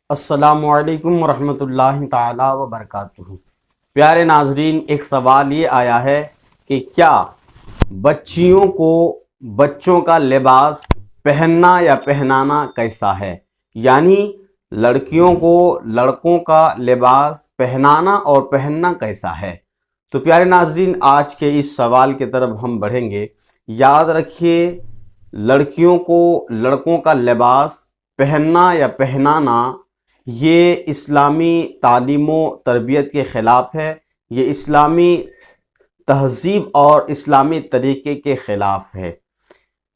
السلام علیکم ورحمۃ اللہ تعالی وبرکاتہ۔ پیارے ناظرین، ایک سوال یہ آیا ہے کہ کیا بچیوں کو بچوں کا لباس پہننا یا پہنانا کیسا ہے؟ یعنی لڑکیوں کو لڑکوں کا لباس پہنانا اور پہننا کیسا ہے؟ تو پیارے ناظرین، آج کے اس سوال کی طرف ہم بڑھیں گے۔ یاد رکھیے، لڑکیوں کو لڑکوں کا لباس پہننا یا پہنانا یہ اسلامی تعلیم و تربیت کے خلاف ہے، یہ اسلامی تہذیب اور اسلامی طریقے کے خلاف ہے۔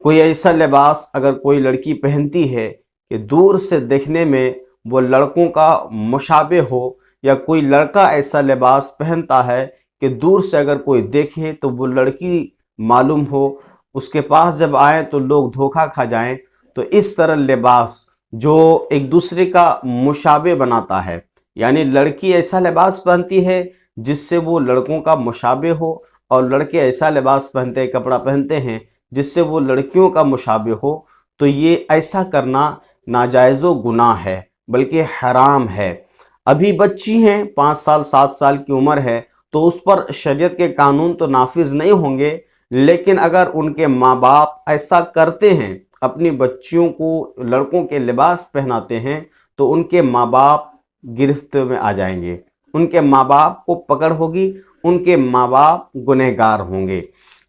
کوئی ایسا لباس اگر کوئی لڑکی پہنتی ہے کہ دور سے دیکھنے میں وہ لڑکوں کا مشابہ ہو، یا کوئی لڑکا ایسا لباس پہنتا ہے کہ دور سے اگر کوئی دیکھے تو وہ لڑکی معلوم ہو، اس کے پاس جب آئیں تو لوگ دھوکہ کھا جائیں، تو اس طرح لباس جو ایک دوسرے کا مشابہ بناتا ہے، یعنی لڑکی ایسا لباس پہنتی ہے جس سے وہ لڑکوں کا مشابہ ہو، اور لڑکے ایسا لباس پہنتے کپڑا پہنتے ہیں جس سے وہ لڑکیوں کا مشابہ ہو، تو یہ ایسا کرنا ناجائز و گناہ ہے، بلکہ حرام ہے۔ ابھی بچی ہیں، 5 سال 7 سال کی عمر ہے، تو اس پر شریعت کے قانون تو نافذ نہیں ہوں گے، لیکن اگر ان کے ماں باپ ایسا کرتے ہیں، اپنی بچیوں کو لڑکوں کے لباس پہناتے ہیں، تو ان کے ماں باپ گرفت میں آ جائیں گے، ان کے ماں باپ کو پکڑ ہوگی، ان کے ماں باپ گنہگار ہوں گے۔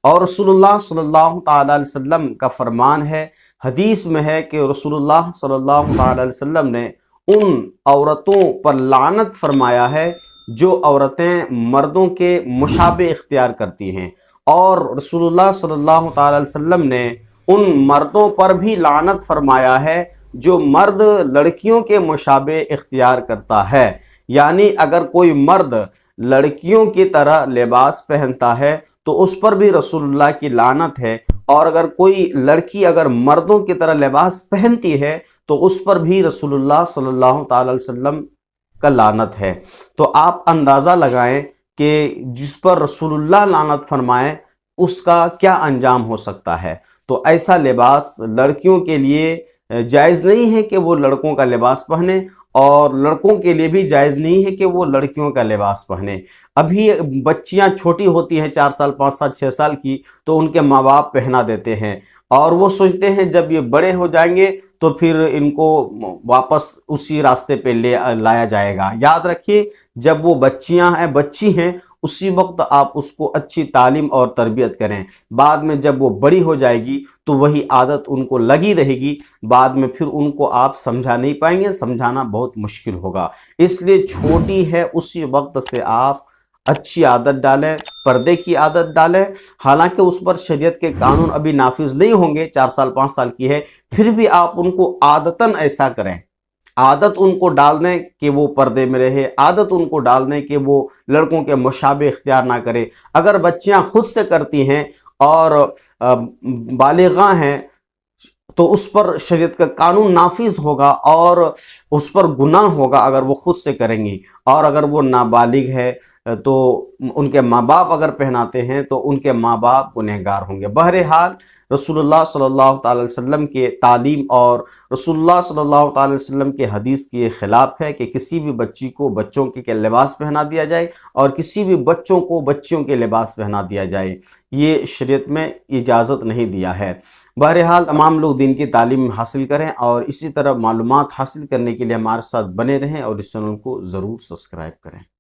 اور رسول اللہ صلی اللہ تعالی علیہ وسلم کا فرمان ہے، حدیث میں ہے کہ رسول اللہ صلی اللہ تعالی علیہ وسلم نے ان عورتوں پر لعنت فرمایا ہے جو عورتیں مردوں کے مشابہ اختیار کرتی ہیں، اور رسول اللہ صلی اللہ تعالی علیہ وسلم نے ان مردوں پر بھی لعنت فرمایا ہے جو مرد لڑکیوں کے مشابہ اختیار کرتا ہے۔ یعنی اگر کوئی مرد لڑکیوں کی طرح لباس پہنتا ہے تو اس پر بھی رسول اللہ کی لعنت ہے، اور اگر کوئی لڑکی اگر مردوں کی طرح لباس پہنتی ہے تو اس پر بھی رسول اللہ صلی اللہ تعالی علیہ وسلم کا لعنت ہے۔ تو آپ اندازہ لگائیں کہ جس پر رسول اللہ لعنت فرمائیں اس کا کیا انجام ہو سکتا ہے۔ تو ایسا لباس لڑکیوں کے لیے جائز نہیں ہے کہ وہ لڑکوں کا لباس پہنے، اور لڑکوں کے لیے بھی جائز نہیں ہے کہ وہ لڑکیوں کا لباس پہنے۔ ابھی بچیاں چھوٹی ہوتی ہیں، 4 سال 5 سال 6 سال کی، تو ان کے ماں باپ پہنا دیتے ہیں، اور وہ سوچتے ہیں جب یہ بڑے ہو جائیں گے تو پھر ان کو واپس اسی راستے پہ لایا جائے گا۔ یاد رکھیے، جب وہ بچی ہیں اسی وقت آپ اس کو اچھی تعلیم اور تربیت کریں، بعد میں جب وہ بڑی ہو جائے گی تو وہی عادت ان کو لگی رہے گی، بعد میں پھر ان کو آپ سمجھا نہیں پائیں گے، سمجھانا بہت مشکل ہوگا۔ اس لیے چھوٹی ہے اسی وقت سے آپ اچھی عادت ڈالیں، پردے کی عادت ڈالیں۔ حالانکہ اس پر شریعت کے قانون ابھی نافذ نہیں ہوں گے، 4 سال 5 سال کی ہے، پھر بھی آپ ان کو عادتاً ایسا کریں، عادت ان کو ڈال دیں کہ وہ پردے میں رہے، عادت ان کو ڈال دیں کہ وہ لڑکوں کے مشابہ اختیار نہ کرے۔ اگر بچیاں خود سے کرتی ہیں اور بالغاں ہیں تو اس پر شریعت کا قانون نافذ ہوگا اور اس پر گناہ ہوگا اگر وہ خود سے کریں گی، اور اگر وہ نابالغ ہے تو ان کے ماں باپ اگر پہناتے ہیں تو ان کے ماں باپ گنہگار ہوں گے۔ بہرحال رسول اللہ صلی اللہ تعالی علیہ وسلم کے تعلیم اور رسول اللہ صلی اللہ تعالی علیہ وسلم کے حدیث کے خلاف ہے کہ کسی بھی بچی کو بچوں کے لباس پہنا دیا جائے، اور کسی بھی بچوں کو بچیوں کے لباس پہنا دیا جائے، یہ شریعت میں اجازت نہیں دیا ہے۔ بہرحال تمام لوگ دین کی تعلیم حاصل کریں، اور اسی طرح معلومات حاصل کرنے کے لیے ہمارے ساتھ بنے رہیں، اور اس چینل کو ضرور سبسکرائب کریں۔